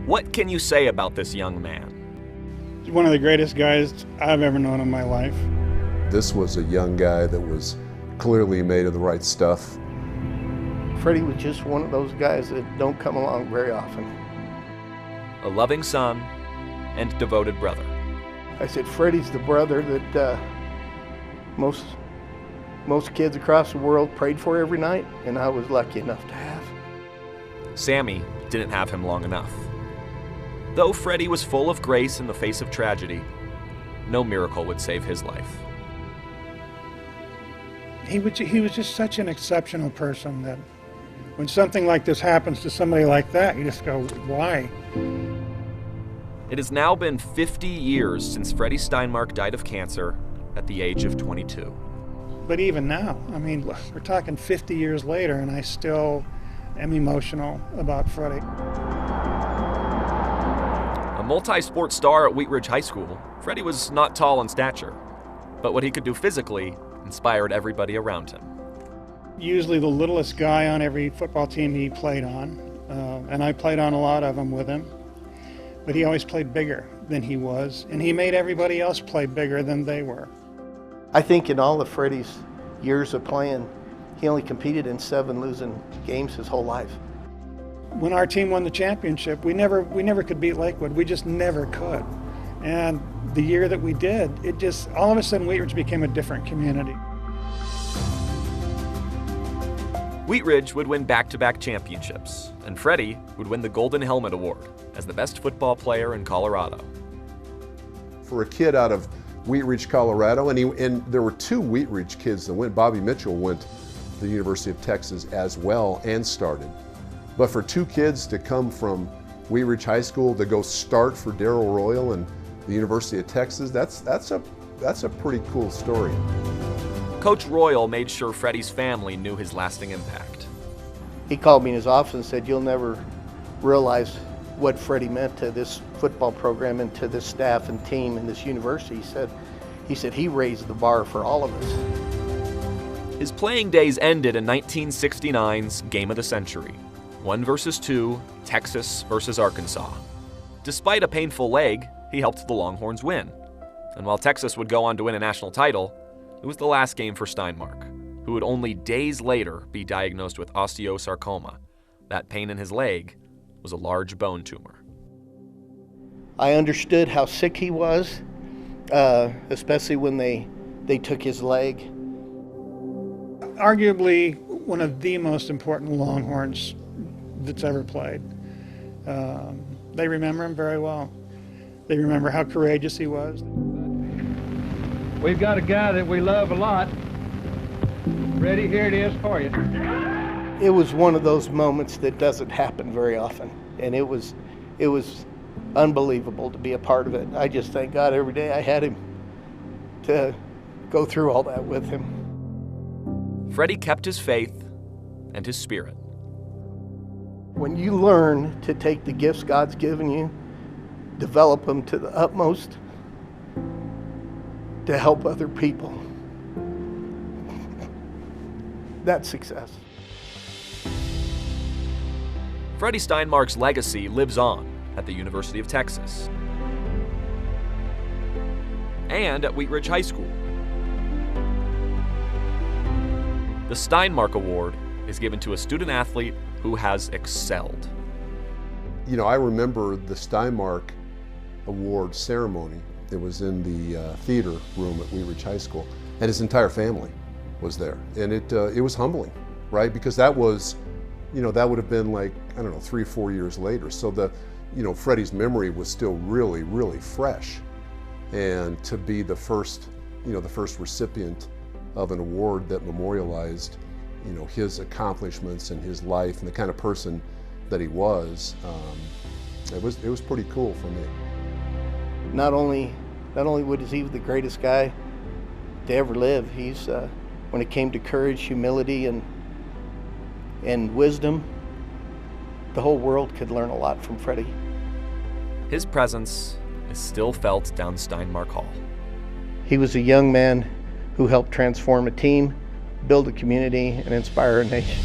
What can you say about this young man? He's one of the greatest guys I've ever known in my life. This was a young guy that was clearly made of the right stuff. Freddie was just one of those guys that don't come along very often. A loving son and devoted brother. I said, Freddie's the brother that most kids across the world prayed for every night, and I was lucky enough to have. Sammy didn't have him long enough. Though Freddie was full of grace in the face of tragedy, no miracle would save his life. He was just such an exceptional person that when something like this happens to somebody like that, you just go, why? It has now been 50 years since Freddie Steinmark died of cancer at the age of 22. But even now, I mean, we're talking 50 years later, and I still am emotional about Freddie. A multi-sport star at Wheat Ridge High School, Freddie was not tall in stature, but what he could do physically inspired everybody around him. Usually the littlest guy on every football team he played on, and I played on a lot of them with him, but he always played bigger than he was, and he made everybody else play bigger than they were. I think in all of Freddie's years of playing, he only competed in 7 losing games his whole life. When our team won the championship, we never could beat Lakewood. We just never could. And the year that we did, it just, all of a sudden, Wheat Ridge became a different community. Wheat Ridge would win back-to-back championships, and Freddie would win the Golden Helmet Award as the best football player in Colorado. For a kid out of Wheat Ridge, Colorado, and there were 2 Wheat Ridge kids that went. Bobby Mitchell went to the University of Texas as well and started. But for 2 kids to come from Wheat Ridge High School to go start for Darrell Royal and the University of Texas, that's a pretty cool story. Coach Royal made sure Freddie's family knew his lasting impact. He called me in his office and said, "You'll never realize what Freddie meant to this football program and to this staff and team and this university." He said he raised the bar for all of us. His playing days ended in 1969's Game of the Century, 1 versus 2, Texas versus Arkansas. Despite a painful leg, he helped the Longhorns win. And while Texas would go on to win a national title, it was the last game for Steinmark, who would only days later be diagnosed with osteosarcoma. That pain in his leg was a large bone tumor. I understood how sick he was, especially when they took his leg. Arguably one of the most important Longhorns that's ever played. They remember him very well. They remember how courageous he was. We've got a guy that we love a lot. Freddie, here it is for you. It was one of those moments that doesn't happen very often, and it was unbelievable to be a part of it. I just thank God every day I had him to go through all that with him. Freddie kept his faith and his spirit. When you learn to take the gifts God's given you, develop them to the utmost, to help other people, that's success. Freddie Steinmark's legacy lives on at the University of Texas and at Wheat Ridge High School. The Steinmark Award is given to a student athlete who has excelled. You know, I remember the Steinmark Award ceremony. It was in the theater room at Wheat Ridge High School, and his entire family was there. And it was humbling, right? Because that was, that would have been like, 3 or 4 years later. So Freddie's memory was still really, really fresh. And to be the first recipient of an award that memorialized, his accomplishments and his life and the kind of person that he was, it was pretty cool for me. Not only was he the greatest guy to ever live, he's when it came to courage, humility, and wisdom, the whole world could learn a lot from Freddie. His presence is still felt down Steinmark Hall. He was a young man who helped transform a team, build a community, and inspire a nation.